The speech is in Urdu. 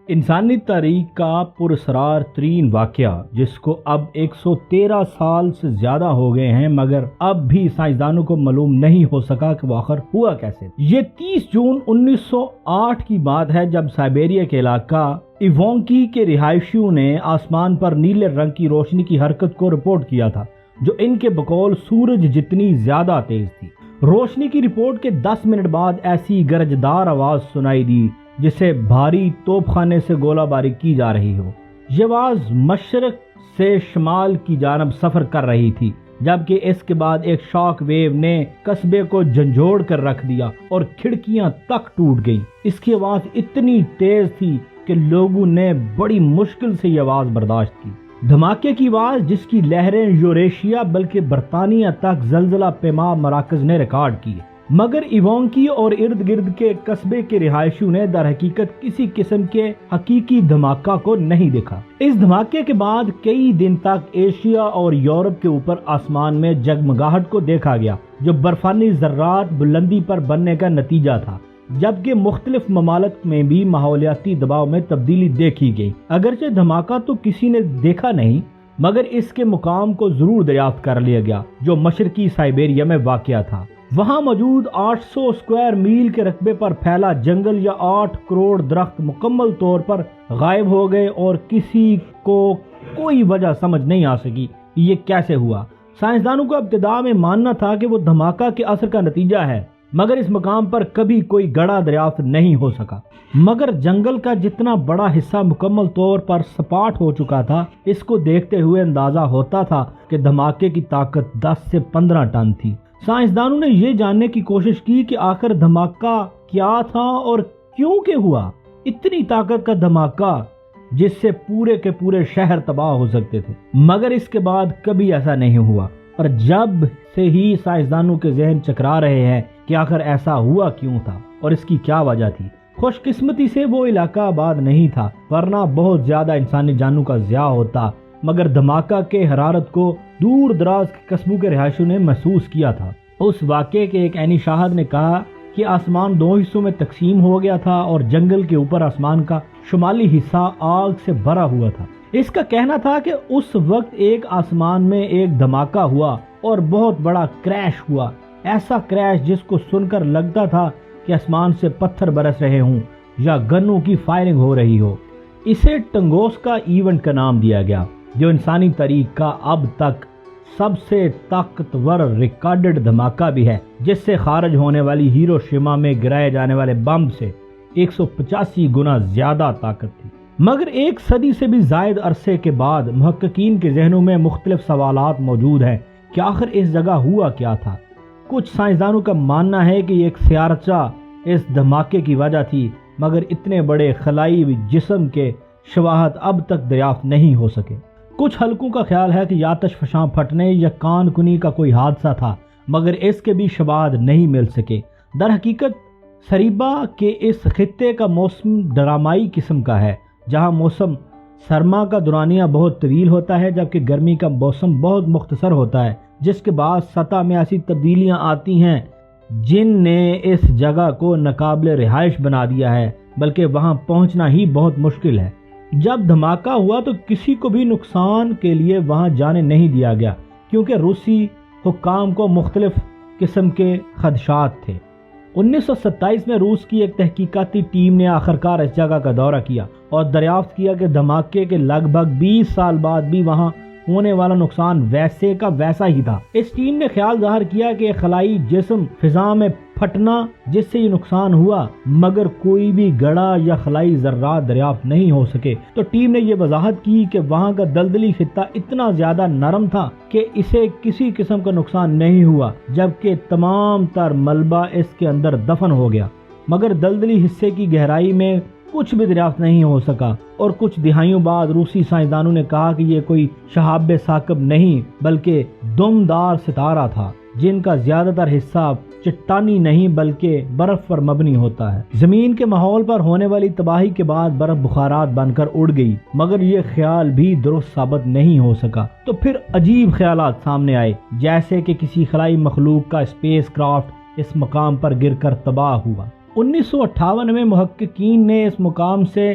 انسانی تاریخ کا پراسرار ترین واقعہ جس کو اب 113 سال سے زیادہ ہو گئے ہیں مگر اب بھی سائنسدانوں کو معلوم نہیں ہو سکا کہ وہ آخر ہوا کیسے۔ یہ 30 جون 1908 کی بات ہے جب سائبیریا کے علاقہ ایوونکی کے رہائشیوں نے آسمان پر نیلے رنگ کی روشنی کی حرکت کو رپورٹ کیا تھا جو ان کے بقول سورج جتنی زیادہ تیز تھی۔ روشنی کی رپورٹ کے 10 منٹ بعد ایسی گرجدار آواز سنائی دی جسے بھاری توپ خانے سے گولہ باری کی جا رہی ہو۔ یہ آواز مشرق سے شمال کی جانب سفر کر رہی تھی جبکہ اس کے بعد ایک شاک ویو نے قصبے کو جھنجھوڑ کر رکھ دیا اور کھڑکیاں تک ٹوٹ گئیں۔ اس کی آواز اتنی تیز تھی کہ لوگوں نے بڑی مشکل سے یہ آواز برداشت کی۔ دھماکے کی آواز جس کی لہریں یوریشیا بلکہ برطانیہ تک زلزلہ پیما مراکز نے ریکارڈ کی، مگر ایوونکی اور ارد گرد کے قصبے کے رہائشیوں نے در حقیقت کسی قسم کے حقیقی دھماکہ کو نہیں دیکھا۔ اس دھماکے کے بعد کئی دن تک ایشیا اور یورپ کے اوپر آسمان میں جگمگاہٹ کو دیکھا گیا جو برفانی ذرات بلندی پر بننے کا نتیجہ تھا، جبکہ مختلف ممالک میں بھی ماحولیاتی دباؤ میں تبدیلی دیکھی گئی۔ اگرچہ دھماکہ تو کسی نے دیکھا نہیں مگر اس کے مقام کو ضرور دریافت کر لیا گیا جو مشرقی سائبیریا میں واقع تھا۔ وہاں موجود 800 اسکوائر میل کے رقبے پر پھیلا جنگل یا 8 کروڑ درخت مکمل طور پر غائب ہو گئے اور کسی کو کوئی وجہ سمجھ نہیں آ سکی یہ کیسے ہوا۔ سائنسدانوں کو ابتدا میں ماننا تھا کہ وہ دھماکہ کے اثر کا نتیجہ ہے مگر اس مقام پر کبھی کوئی گڑھا دریافت نہیں ہو سکا۔ مگر جنگل کا جتنا بڑا حصہ مکمل طور پر سپاٹ ہو چکا تھا اس کو دیکھتے ہوئے اندازہ ہوتا تھا کہ دھماکے کی طاقت 10 سے 15 ٹن تھی۔ سائنسدانوں نے یہ جاننے کی کوشش کی کہ آخر دھماکہ کیا تھا اور کیوں کہ ہوا۔ اتنی طاقت کا دھماکہ جس سے پورے کے پورے شہر تباہ ہو سکتے تھے، مگر اس کے بعد کبھی ایسا نہیں ہوا۔ اور جب سے ہی سائنسدانوں کے ذہن چکرا رہے ہیں کہ آخر ایسا ہوا کیوں تھا اور اس کی کیا وجہ تھی۔ خوش قسمتی سے وہ علاقہ آباد نہیں تھا ورنہ بہت زیادہ انسانی جانوں کا ضیاع ہوتا، مگر دھماکہ کے حرارت کو دور دراز کے قصبوں کے رہائشیوں نے محسوس کیا تھا۔ اس واقعے کے ایک عینی شاہد نے کہا کہ آسمان 2 حصوں میں تقسیم ہو گیا تھا اور جنگل کے اوپر آسمان کا شمالی حصہ آگ سے بھرا ہوا تھا۔ اس کا کہنا تھا کہ اس وقت ایک آسمان میں ایک دھماکہ ہوا اور بہت بڑا کریش ہوا، ایسا کریش جس کو سن کر لگتا تھا کہ آسمان سے پتھر برس رہے ہوں یا گنوں کی فائرنگ ہو رہی ہو۔ اسے ٹنگوسکا ایونٹ کا نام دیا گیا جو انسانی تاریخ کا اب تک سب سے طاقتور ریکارڈڈ دھماکہ بھی ہے، جس سے خارج ہونے والی ہیروشیما میں گرائے جانے والے بم سے 185 گنا زیادہ طاقت تھی۔ مگر ایک صدی سے بھی زائد عرصے کے بعد محققین کے ذہنوں میں مختلف سوالات موجود ہیں کہ آخر اس جگہ ہوا کیا تھا۔ کچھ سائنسدانوں کا ماننا ہے کہ ایک سیارچہ اس دھماکے کی وجہ تھی مگر اتنے بڑے خلائی جسم کے شواہد اب تک دریافت نہیں ہو سکے۔ کچھ حلقوں کا خیال ہے کہ یا آتش فشاں پھٹنے یا کان کنی کا کوئی حادثہ تھا مگر اس کے بھی شواہد نہیں مل سکے۔ در حقیقت سریبا کے اس خطے کا موسم ڈرامائی قسم کا ہے جہاں موسم سرما کا دورانیہ بہت طویل ہوتا ہے جبکہ گرمی کا موسم بہت مختصر ہوتا ہے، جس کے بعد سطح میں ایسی تبدیلیاں آتی ہیں جن نے اس جگہ کو ناقابل رہائش بنا دیا ہے بلکہ وہاں پہنچنا ہی بہت مشکل ہے۔ جب دھماکہ ہوا تو کسی کو بھی نقصان کے لیے وہاں جانے نہیں دیا گیا کیونکہ روسی حکام کو مختلف قسم کے خدشات تھے۔ 1927 میں روس کی ایک تحقیقاتی ٹیم نے آخرکار اس جگہ کا دورہ کیا اور دریافت کیا کہ دھماکے کے لگ بھگ 20 سال بعد بھی وہاں ہونے والا نقصان ویسے کا ویسا ہی تھا۔ اس ٹیم نے خیال ظاہر کیا کہ خلائی جسم فضا میں پھٹنا جس سے یہ نقصان ہوا مگر کوئی بھی گڑھا یا خلائی ذرات دریافت نہیں ہو سکے، تو ٹیم نے یہ وضاحت کی کہ وہاں کا دلدلی خطہ اتنا زیادہ نرم تھا کہ اسے کسی قسم کا نقصان نہیں ہوا جبکہ تمام تر ملبہ اس کے اندر دفن ہو گیا، مگر دلدلی حصے کی گہرائی میں کچھ بھی دریافت نہیں ہو سکا۔ اور کچھ دہائیوں بعد روسی سائنسدانوں نے کہا کہ یہ کوئی شہاب ثاقب نہیں بلکہ دمدار ستارہ تھا جن کا زیادہ تر حصہ چٹانی نہیں بلکہ برف پر مبنی ہوتا ہے۔ زمین کے ماحول پر ہونے والی تباہی کے بعد برف بخارات بن کر اڑ گئی مگر یہ خیال بھی درست ثابت نہیں ہو سکا۔ تو پھر عجیب خیالات سامنے آئے جیسے کہ کسی خلائی مخلوق کا اسپیس کرافٹ اس مقام پر گر کر تباہ ہوا۔ 1958 میں محققین نے اس مقام سے